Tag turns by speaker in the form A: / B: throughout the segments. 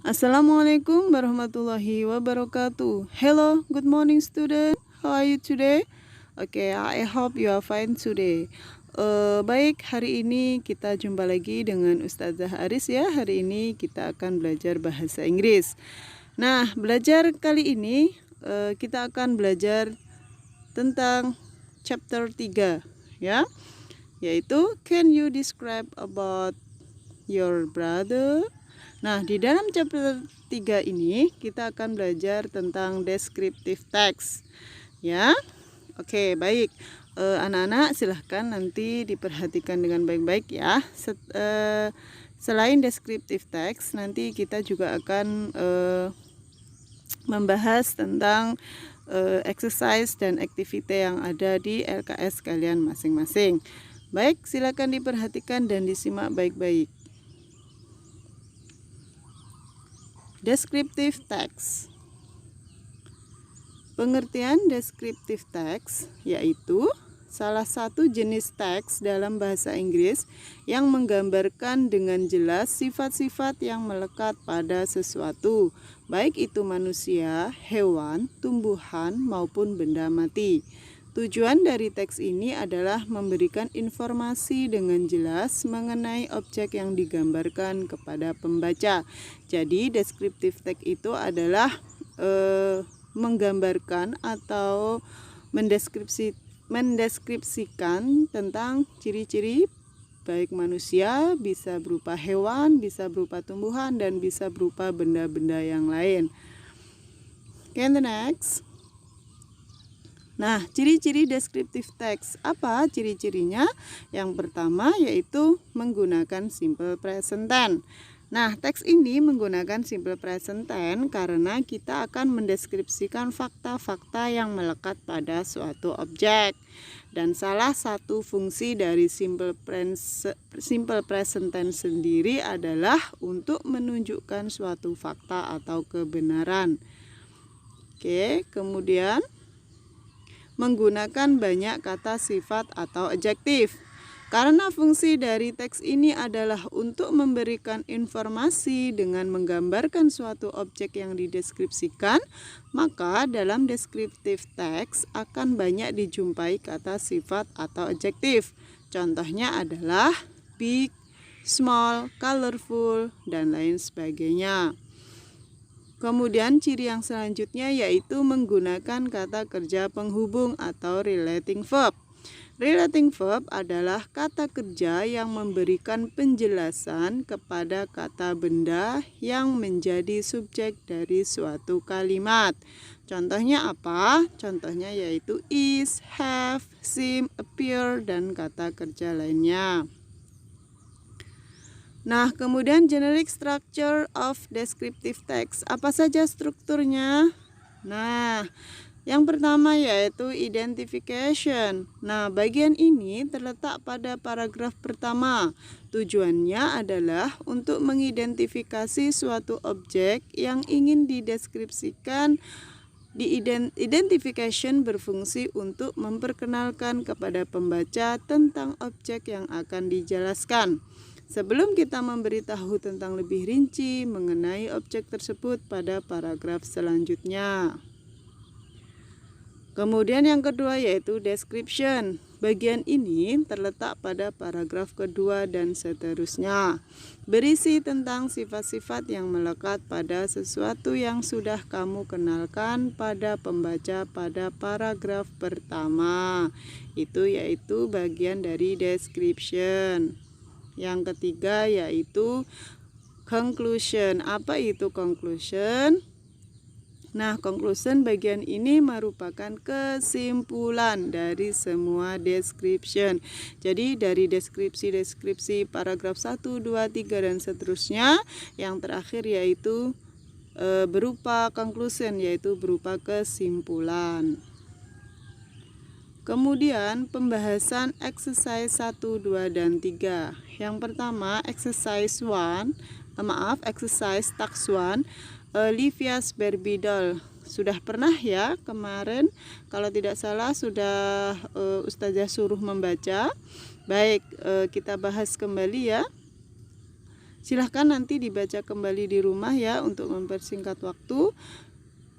A: Assalamualaikum warahmatullahi wabarakatuh. Hello, good morning student. How are you today? Okay, I hope you are fine today. Baik, hari ini kita jumpa lagi dengan Ustazah Aris ya. Hari ini kita akan belajar bahasa Inggris. Nah, belajar kali ini kita akan belajar tentang chapter 3 ya. Yaitu can you describe about your brother? Nah, di dalam chapter 3 ini kita akan belajar tentang descriptive text. Ya. Oke, baik. Anak-anak silahkan nanti diperhatikan dengan baik-baik ya. Selain descriptive text, nanti kita juga akan membahas tentang exercise dan activity yang ada di LKS kalian masing-masing. Baik, silakan diperhatikan dan disimak baik-baik. Descriptive text. Pengertian descriptive text yaitu salah satu jenis teks dalam bahasa Inggris yang menggambarkan dengan jelas sifat-sifat yang melekat pada sesuatu, baik itu manusia, hewan, tumbuhan, maupun benda mati. Tujuan dari teks ini adalah memberikan informasi dengan jelas mengenai objek yang digambarkan kepada pembaca. Jadi descriptive text itu adalah menggambarkan atau mendeskripsikan tentang ciri-ciri baik manusia, bisa berupa hewan, bisa berupa tumbuhan, dan bisa berupa benda-benda yang lain. Okay, the next. Nah, ciri-ciri descriptive text. Apa ciri-cirinya? Yang pertama yaitu menggunakan simple present tense. Nah, teks ini menggunakan simple present tense karena kita akan mendeskripsikan fakta-fakta yang melekat pada suatu objek. Dan salah satu fungsi dari simple present tense sendiri adalah untuk menunjukkan suatu fakta atau kebenaran. Oke, kemudian menggunakan banyak kata sifat atau adjektif. Karena fungsi dari teks ini adalah untuk memberikan informasi dengan menggambarkan suatu objek yang dideskripsikan, maka dalam descriptive text akan banyak dijumpai kata sifat atau adjektif. Contohnya adalah big, small, colorful, dan lain sebagainya. Kemudian ciri yang selanjutnya yaitu menggunakan kata kerja penghubung atau relating verb. Relating verb adalah kata kerja yang memberikan penjelasan kepada kata benda yang menjadi subjek dari suatu kalimat. Contohnya apa? Contohnya yaitu is, have, seem, appear, dan kata kerja lainnya. Nah, kemudian generic structure of descriptive text. Apa saja strukturnya? Nah, yang pertama yaitu identification. Nah, bagian ini terletak pada paragraf pertama. Tujuannya adalah untuk mengidentifikasi suatu objek yang ingin dideskripsikan. Identification berfungsi untuk memperkenalkan kepada pembaca tentang objek yang akan dijelaskan. Sebelum kita memberitahu tentang lebih rinci mengenai objek tersebut pada paragraf selanjutnya. Kemudian yang kedua yaitu description. Bagian ini terletak pada paragraf kedua dan seterusnya. Berisi tentang sifat-sifat yang melekat pada sesuatu yang sudah kamu kenalkan pada pembaca pada paragraf pertama. Itu yaitu bagian dari description. Yang ketiga yaitu conclusion. Apa itu conclusion? Nah, conclusion bagian ini merupakan kesimpulan dari semua description. Jadi dari deskripsi paragraf 1, 2, 3 dan seterusnya, yang terakhir yaitu berupa conclusion, yaitu berupa kesimpulan. Kemudian pembahasan exercise 1, 2, dan 3. Yang pertama exercise task 1, Livia's Barbie doll. Sudah pernah ya kemarin, kalau tidak salah sudah Ustazah suruh membaca. Baik, kita bahas kembali ya. Silahkan nanti dibaca kembali di rumah ya untuk mempersingkat waktu.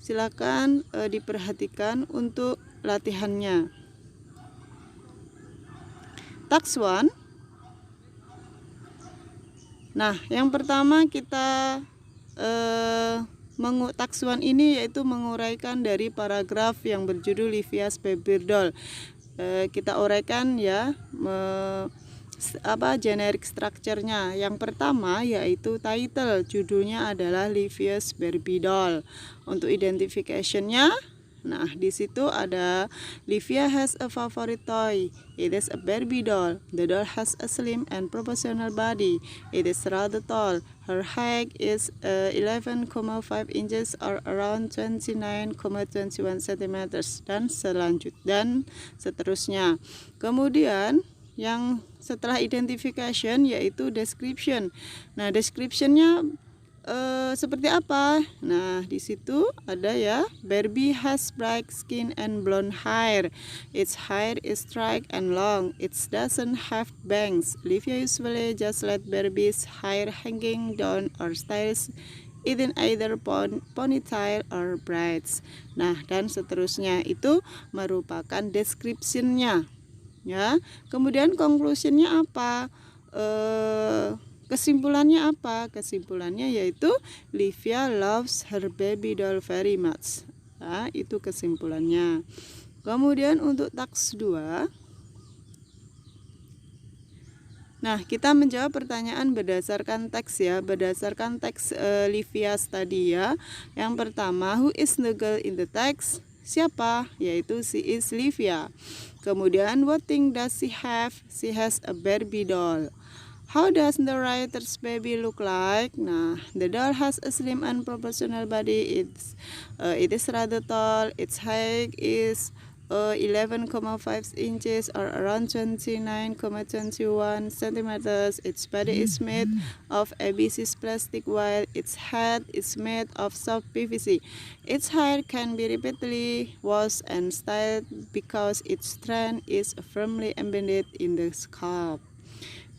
A: Silahkan diperhatikan untuk latihannya. Task 1. Nah, yang pertama kita task 1 ini yaitu menguraikan dari paragraf yang berjudul Livia's Baby Doll. Kita uraikan ya generic structure-nya. Yang pertama yaitu title, judulnya adalah Livia's Barbie Doll. Untuk identification-nya, nah di situ ada Livia has a favorite toy. It is a Barbie doll. The doll has a slim and proportional body. It is rather tall. Her height is 11,5 inches or around 29,21 cm dan seterusnya. Kemudian yang setelah identification yaitu description. Nah, description-nya seperti apa? Nah, di situ ada ya, Barbie has bright skin and blonde hair. Its hair is straight and long. It doesn't have bangs. Livia usually just let Barbie's hair hanging down or styles it in either ponytail or braids. Nah, dan seterusnya itu merupakan description-nya. Ya, kemudian conclusion-nya apa? Kesimpulannya apa? Kesimpulannya yaitu Livia loves her baby doll very much. Nah, itu kesimpulannya. Kemudian untuk task 2. Nah, kita menjawab pertanyaan berdasarkan teks ya, berdasarkan teks Livia tadi ya. Yang pertama, who is the girl in the text? Siapa? Yaitu she is Livia. Kemudian, what thing does she have? She has a Barbie doll. How does the writer's baby look like? Nah, the doll has a slim and proportional body. It is rather tall. Its height is 11,5 inches or around 29,21 centimeters. Its body is made of ABS plastic while its head is made of soft PVC. Its hair can be repeatedly washed and styled because its strand is firmly embedded in the scalp.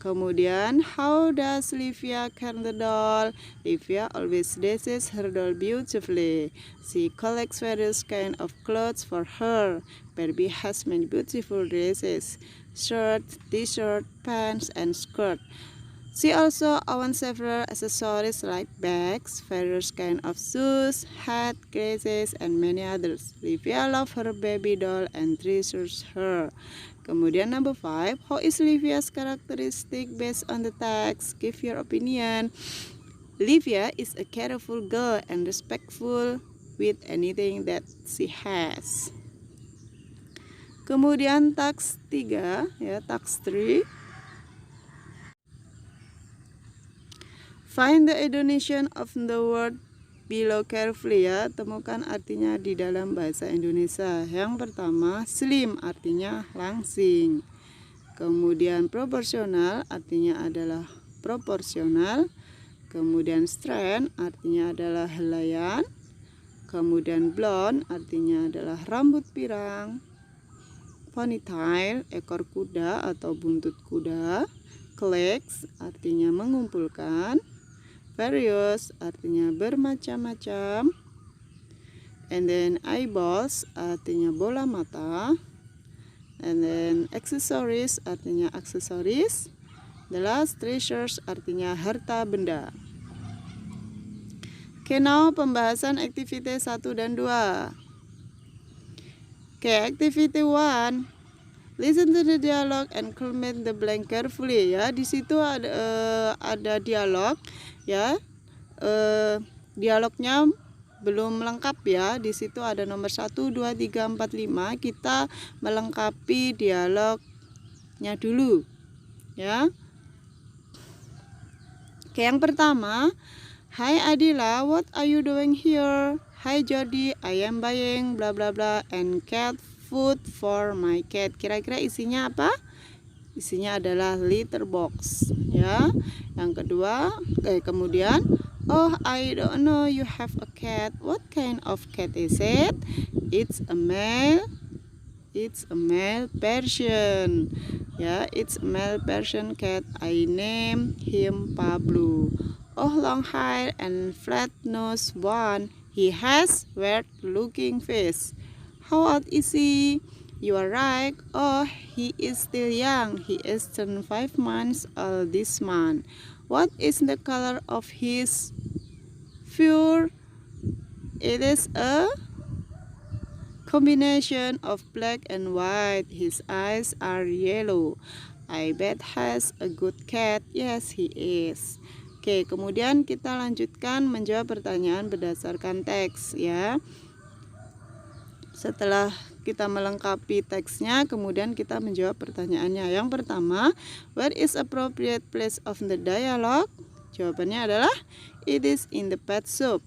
A: Kemudian, how does Livia care the doll? Livia always dresses her doll beautifully. She collects various kinds of clothes for her. Barbie has many beautiful dresses, shirts, t-shirts, pants, and skirts. She also owns several accessories like bags, various kinds of shoes, hat, glasses, and many others. Livia loves her baby doll and treasures her. Kemudian number 5, how is Livia's characteristic based on the text? Give your opinion. Livia is a careful girl and respectful with anything that she has. Kemudian task 3 ya, task 3. Find the intonation of the word below carefully ya, temukan artinya di dalam bahasa Indonesia. Yang pertama, slim artinya langsing. Kemudian proporsional artinya adalah proporsional. Kemudian strand artinya adalah helaian. Kemudian blonde artinya adalah rambut pirang. Ponytail ekor kuda atau buntut kuda. Collect artinya mengumpulkan. Various artinya bermacam-macam. And then eyeballs artinya bola mata. And then accessories artinya aksesoris. The last treasures artinya harta benda. Oke, now pembahasan activity 1 dan 2. Oke, activity 1. Listen to the dialogue and comment the blank carefully ya. Di situ ada dialog ya. Dialognya belum lengkap ya. Di situ ada nomor 1, 2, 3, 4, 5. Kita melengkapi dialognya dulu ya. Oke, yang pertama, Hi Adila, what are you doing here? Hi Jody, I am buying bla bla bla and cat food for my cat. Kira-kira isinya apa? Isinya adalah litter box ya. Yang kedua, kemudian, oh I don't know you have a cat. What kind of cat is it? It's a male Persian. Ya, it's a male Persian cat. I name him Pablo. Oh, long hair and flat nose one. He has weird-looking face. How old is he? You are right. Oh, he is still young. He is turned 5 months old this month. What is the color of his fur? It is a combination of black and white. His eyes are yellow. I bet has a good cat. Yes, he is. Oke, kemudian kita lanjutkan menjawab pertanyaan berdasarkan teks ya. Setelah kita melengkapi teksnya, kemudian kita menjawab pertanyaannya. Yang pertama, where is appropriate place of the dialogue? Jawabannya adalah it is in the pet shop.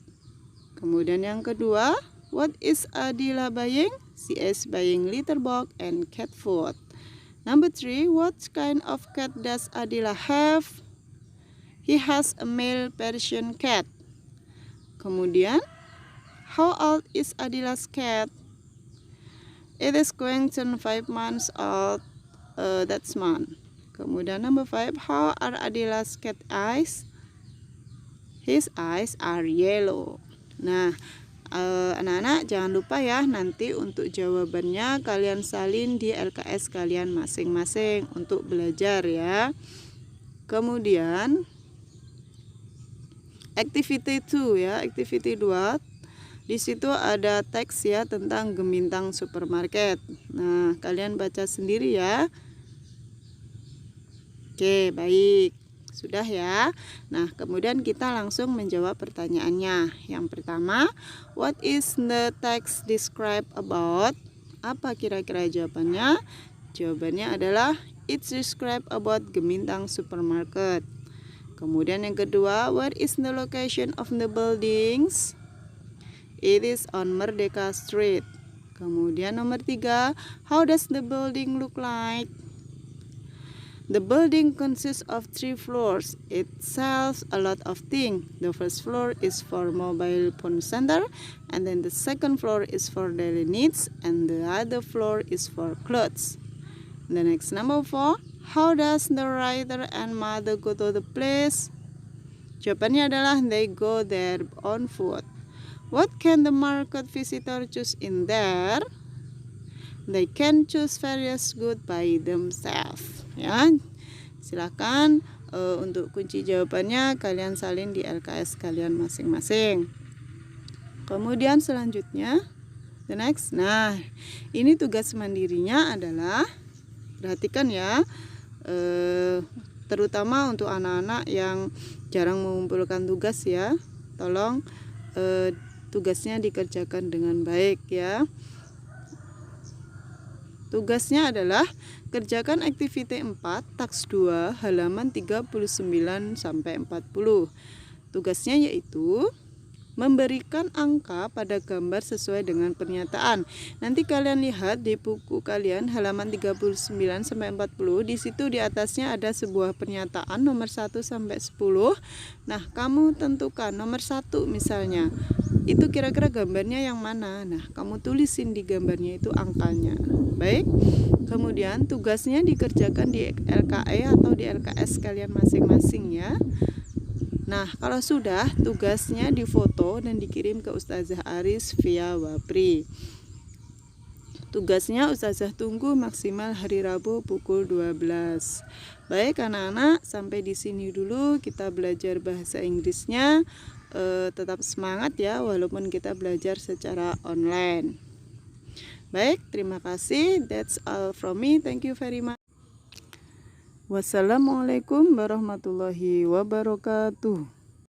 A: Kemudian yang kedua, what is Adila buying? She is buying litter box and cat food. Number 3, what kind of cat does Adila have? He has a male Persian cat. Kemudian, how old is Adila's cat? It is going to 5 months old that month. Kemudian number 5, how are Adila's cat eyes? His eyes are yellow. Nah, anak-anak jangan lupa ya, nanti untuk jawabannya kalian salin di LKS kalian masing-masing untuk belajar ya. Kemudian activity 2 ya, activity 2. Di situ ada teks ya tentang Gemintang Supermarket. Nah, kalian baca sendiri ya. Oke, baik. Sudah ya. Nah, kemudian kita langsung menjawab pertanyaannya. Yang pertama, what is the text describe about? Apa kira-kira jawabannya? Jawabannya adalah it's describe about Gemintang Supermarket. Kemudian yang kedua, where is the location of the buildings? It is on Merdeka Street. Kemudian nomor 3, how does the building look like? The building consists of 3 floors. It sells a lot of things. The first floor is for mobile phone center, and then the second floor is for daily needs, and the other floor is for clothes. The next number 4, how does the writer and mother go to the place? Jawabannya adalah they go there on foot. What can the market visitor choose in there? They can choose various goods by themselves. Ya, silakan untuk kunci jawabannya kalian salin di LKS kalian masing-masing. Kemudian selanjutnya, the next. Nah, ini tugas mandirinya adalah, perhatikan ya, terutama untuk anak-anak yang jarang mengumpulkan tugas ya, tolong tugasnya dikerjakan dengan baik ya. Tugasnya adalah kerjakan activity 4 taks 2 halaman 39 sampai 40. Tugasnya yaitu memberikan angka pada gambar sesuai dengan pernyataan. Nanti kalian lihat di buku kalian halaman 39 sampai 40. Di situ di atasnya ada sebuah pernyataan nomor 1 sampai 10. Nah, kamu tentukan nomor 1 misalnya. Itu kira-kira gambarnya yang mana? Nah, kamu tulisin di gambarnya itu angkanya. Baik. Kemudian tugasnya dikerjakan di LKE atau di LKS kalian masing-masing ya. Nah, kalau sudah, tugasnya difoto dan dikirim ke Ustazah Aris via Wapri. Tugasnya Ustazah tunggu maksimal hari Rabu pukul 12. Baik anak-anak, sampai di sini dulu kita belajar bahasa Inggrisnya. Tetap semangat ya, walaupun kita belajar secara online. Baik, terima kasih. That's all from me. Thank you very much. Wassalamualaikum warahmatullahi wabarakatuh.